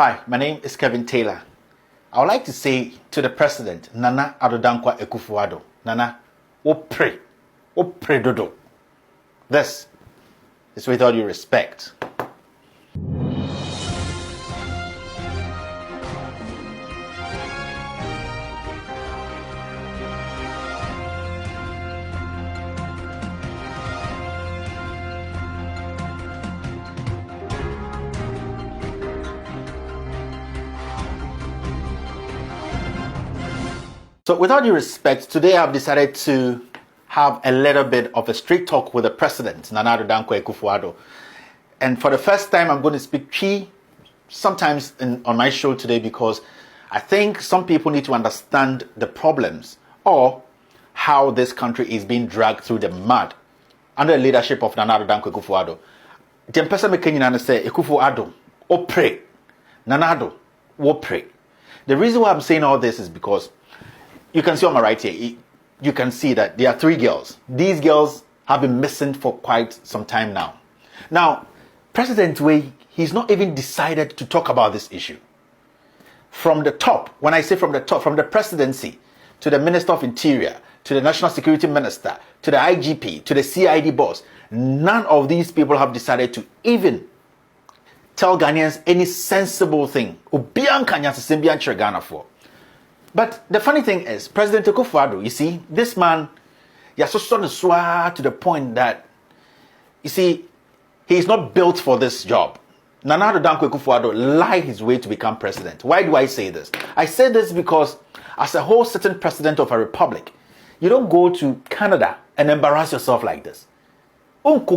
Hi, my name is Kevin Taylor. I would like to say to the President, Nana Addo Dankwa Akufo-Addo, Nana, o pray dodo. This is with all due respect. So with all due respect, today I've decided to have a little bit of a straight talk with the President, Nana Addo Dankwa Akufo-Addo. And for the first time, I'm going to speak Twi sometimes on my show today because I think some people need to understand the problems or how this country is being dragged through the mud under the leadership of Nana Addo Dankwa Akufo-Addo. The person making say Akufo-Addo, o pray. Nana Addo, o pray. The reason why I'm saying all this is because you can see on my right here, you can see that there are 3 girls. These girls have been missing for quite some time now. Now, President Way, he's not even decided to talk about this issue. From the top, when I say from the top, from the presidency to the Minister of Interior, to the National Security Minister, to the IGP, to the CID boss, none of these people have decided to even tell Ghanaians any sensible thing. But the funny thing is, President Akufo-Addo, you see, this man, so to the point that, you see, he is not built for this job. Nana Addo Dankwa Akufo-Addo lied his way to become president. Why do I say this? I say this because as a whole certain president of a republic, you don't go to Canada and embarrass yourself like this. But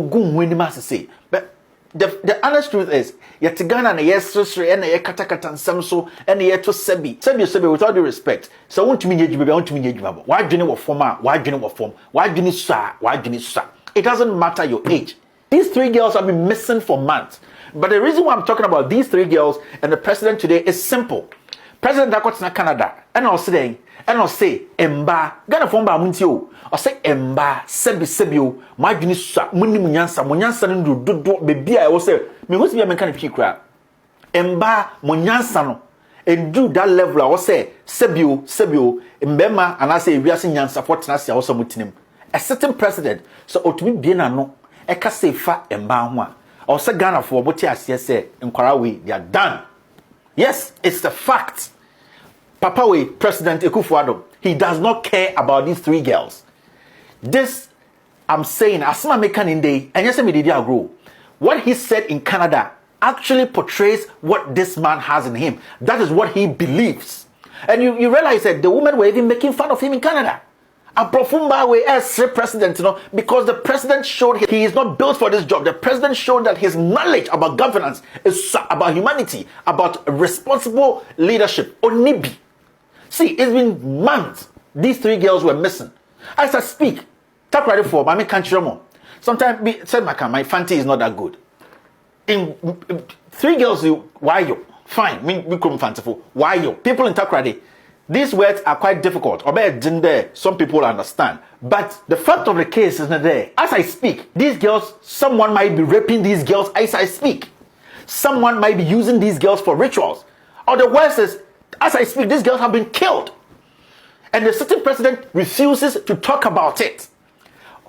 the honest truth is, yet Ghana and yes, and a katakata and samso and yet to sebi with all due respect. So I want to mean you, I want to mean you. Why do you know what former? Why do you know what form? Why do you need sir? Why do you need sir? It doesn't matter your age. These 3 girls have been missing for months. But the reason why I'm talking about these 3 girls and the president today is simple. President Dakotina Canada, and I'll say, Emba, Ghana form by Muntio, or say Emba, Sebio, my Junisa, Munyansa, do baby. I will say, me who's be a mechanic crab. Emba, Munyansano, and do that level. I will say, Sebio, Mbema, and I say, we are seeing Yansa for Tenassia also Mutinim. A certain president, so ought to be bien no, a case fa Emba, or say Ghana for what I say, in Kwarawi, they are done. Yes, it's the fact. Papa Way, President Akufo-Addo, he does not care about these 3 girls. This, I'm saying, Asma Mekan in day, and yes, I grow. What he said in Canada actually portrays what this man has in him. That is what he believes. And you realize that the women were even making fun of him in Canada. A Profumba way as president, because the president showed he is not built for this job. The president showed that his knowledge about governance is about humanity, about responsible leadership. Onibi. See, it's been months. These 3 girls were missing. As I speak, talk ready for my country more. Sometimes said my fancy is not that good. In 3 girls, why you? Fine, we couldn't fanciful. Why you? People in Takrady. These words are quite difficult. Some people understand. But the fact of the case is not there. As I speak, these girls, someone might be raping these girls as I speak. Someone might be using these girls for rituals. Or the worst is, as I speak, these girls have been killed. And the sitting president refuses to talk about it.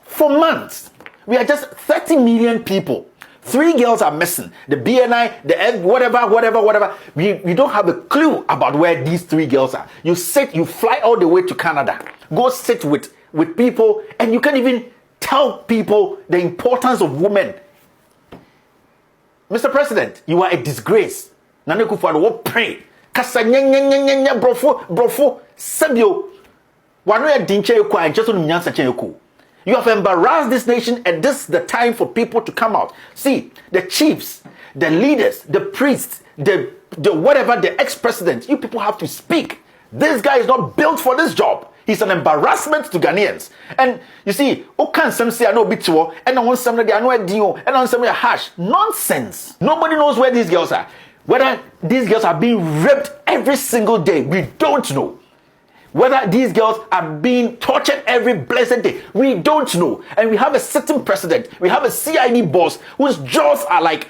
For months, we are just 30 million people. 3 girls are missing. The BNI, the F, whatever. We don't have a clue about where these 3 girls are. You fly all the way to Canada. Go sit with people, and you can't even tell people the importance of women. Mr. President, you are a disgrace. Nana Akufo-Addo will pray. Kasa brofo, sabio. Wanoya dinche kwa just on nyansa chen. You have embarrassed this nation, and this is the time for people to come out. See, the chiefs, the leaders, the priests, the whatever, the ex-president, you people have to speak. This guy is not built for this job. He's an embarrassment to Ghanaians. And you see, can some say I know bituo, and I want somebody I know a dio, and I want somebody a hash. Nonsense. Nobody knows where these girls are. Whether these girls are being raped every single day, we don't know. Whether these girls are being tortured every blessed day, we don't know. And we have a certain president, we have a CID boss whose jaws are like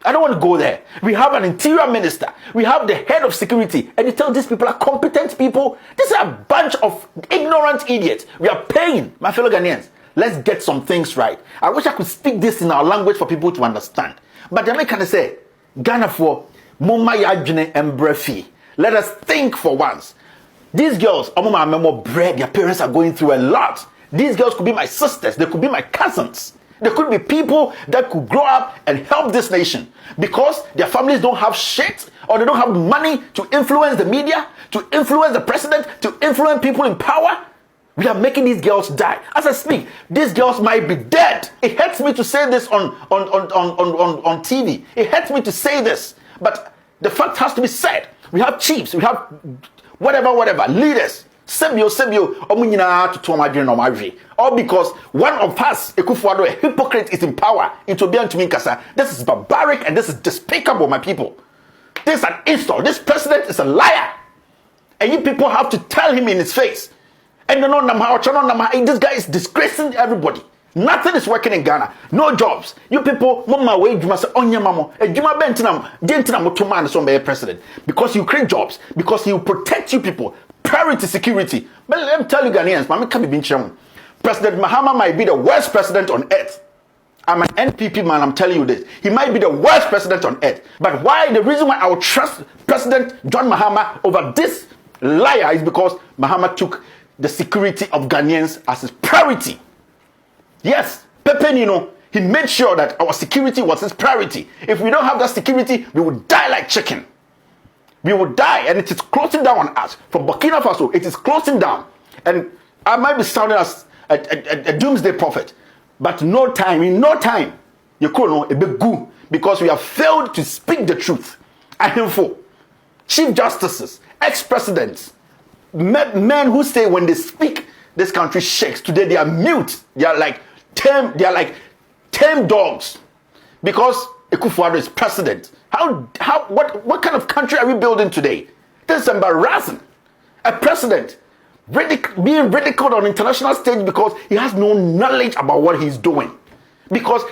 I don't want to go there. We have an interior minister. We have the head of security. And you tell these people are competent people? These are a bunch of ignorant idiots. We are paying, my fellow Ghanaians. Let's get some things right. I wish I could speak this in our language for people to understand. But they can say, Ghana for Mumma Yajine and Brefi. Let us think for once. These girls, more bread, their parents are going through a lot. These girls could be my sisters. They could be my cousins. There could be people that could grow up and help this nation because their families don't have shit or they don't have money to influence the media, to influence the president, to influence people in power. We are making these girls die. As I speak, these girls might be dead. It hurts me to say this on TV. It hurts me to say this. But the fact has to be said. We have chiefs, we have whatever, leaders. Sebio, all because one of us, Ekufuado, a hypocrite, is in power. This is barbaric and this is despicable, my people. This is an insult. This president is a liar. And you people have to tell him in his face. And this guy is disgracing everybody. Nothing is working in Ghana. No jobs. You people, president. Because you create jobs. Because you protect you people. Priority security. But let me tell you Ghanaians, President Mahama might be the worst president on earth. I'm an NPP man, I'm telling you this. He might be the worst president on earth. But why? The reason why I would trust President John Mahama over this liar is because Mahama took the security of Ghanaians as his priority. Yes, Pepe Nino, he made sure that our security was his priority. If we don't have that security, we would die like chicken. We would die, and it is closing down on us. From Burkina Faso, it is closing down. And I might be sounding as a doomsday prophet, but in no time, you could know a big goo, because we have failed to speak the truth. I am for chief justices, ex-presidents, men who say when they speak, this country shakes. Today they are mute. They are like tame dogs, because Ekufuado is president. What kind of country are we building today? This is embarrassing. A president being ridiculed on international stage because he has no knowledge about what he's doing. Because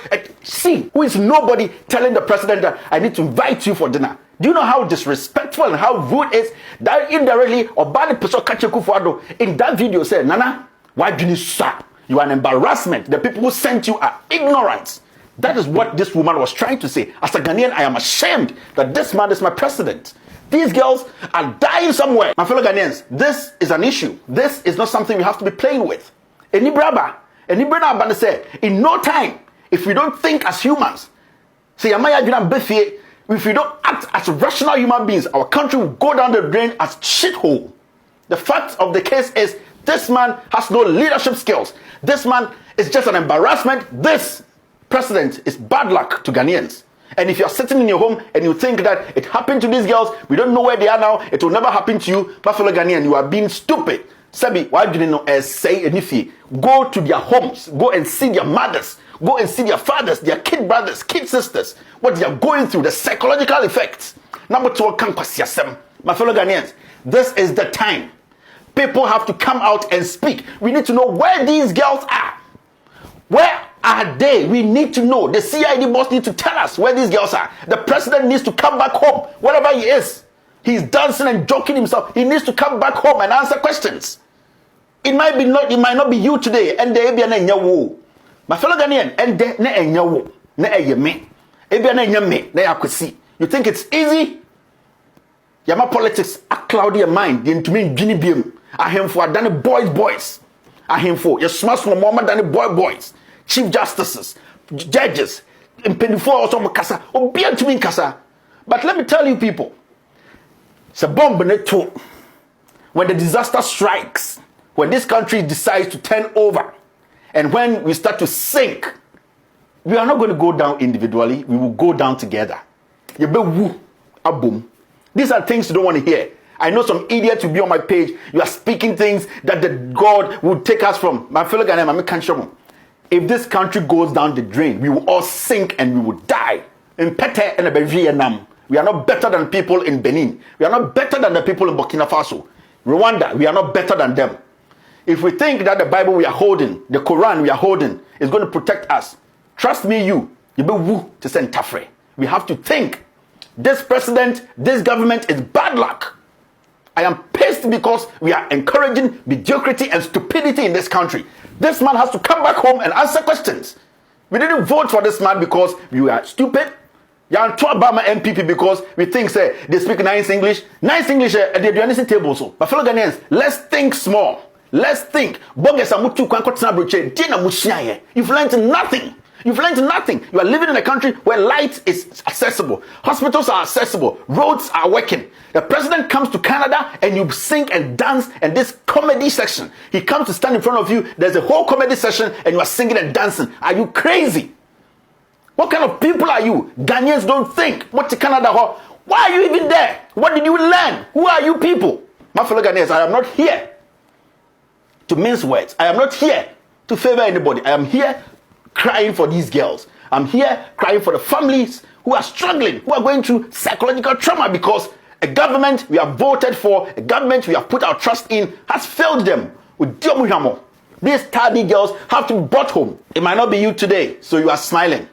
see, who is nobody telling the president that I need to invite you for dinner? Do you know how disrespectful and how rude it is that indirectly Obani Peso Kache Ekufuado in that video said, Nana, why do you stop? You are an embarrassment. The people who sent you are ignorant. That is what this woman was trying to say. As a Ghanaian, I am ashamed that this man is my president. These girls are dying somewhere. My fellow Ghanaians, this is an issue. This is not something we have to be playing with. In no time, if we don't think as humans, if we don't act as rational human beings, our country will go down the drain as shithole. The fact of the case is, this man has no leadership skills. This man is just an embarrassment. This president is bad luck to Ghanaians. And if you're sitting in your home and you think that it happened to these girls, we don't know where they are now, it will never happen to you, my fellow Ghanaian, you are being stupid. Sabi, why didn't you say anything? Go to their homes, go and see their mothers, go and see their fathers, their kid brothers, kid sisters, what they are going through, the psychological effects. Number two, my fellow Ghanaians, this is the time. People have to come out and speak. We need to know where these girls are. Where are they? We need to know. The CID boss needs to tell us where these girls are. The president needs to come back home, wherever he is. He's dancing and joking himself. He needs to come back home and answer questions. It might not be you today. And they be an my fellow Ghanaian, and they ne enyawo, ne eyeme. Ebi na enyame, na yakwesi. You think it's easy? Yama politics a cloudy your mind. The intumi Guinea biem. Ahemfo adane boys. Ahemfo you smash from mama dane boys. Chief justices, judges, impendifo also makasa. Obi antumi nkasa. But let me tell you people, it's a bomb neto. When the disaster strikes, when this country decides to turn over, and when we start to sink, we are not going to go down individually. We will go down together. These are things you don't want to hear. I know some idiots will be on my page. You are speaking things that the God will take us from. My fellow Ghanaian, if this country goes down the drain, we will all sink and we will die. In Pete and Vietnam, we are not better than people in Benin. We are not better than the people in Burkina Faso. Rwanda, we are not better than them. If we think that the Bible we are holding, the Quran we are holding, is going to protect us, trust me, you be woo to send tafre. we have to think. This president, this government is bad luck. I am pissed because we are encouraging mediocrity and stupidity in this country. This man has to come back home and answer questions. We didn't vote for this man because we are stupid. Yan to Obama MPP because we think say they speak nice English. Nice English they do anything table so. But fellow Ghanaians, let's think small. Let's think. You've learned nothing. You've learned nothing. You are living in a country where light is accessible. Hospitals are accessible. Roads are working. The president comes to Canada and you sing and dance and this comedy section. He comes to stand in front of you. There's a whole comedy session and you are singing and dancing. Are you crazy? What kind of people are you? Ghanaians don't think. What to Canada? Why are you even there? What did you learn? Who are you people? My fellow Ghanaians, I am not here to mince words. I am not here to favor anybody. I am here crying for these girls. I'm here crying for the families who are struggling, who are going through psychological trauma because a government we have voted for, a government we have put our trust in, has failed them. These tardy girls have to be brought home. It might not be you today, so you are smiling.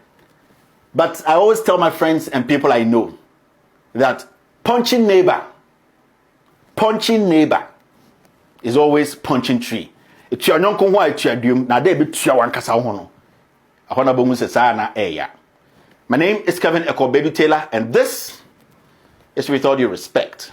But I always tell my friends and people I know that punching neighbor is always punching tree. It's your non conwa, it's your doom, now they be one casahono. My name is Kevin Eko Baby Taylor, and this is With All Due Respect.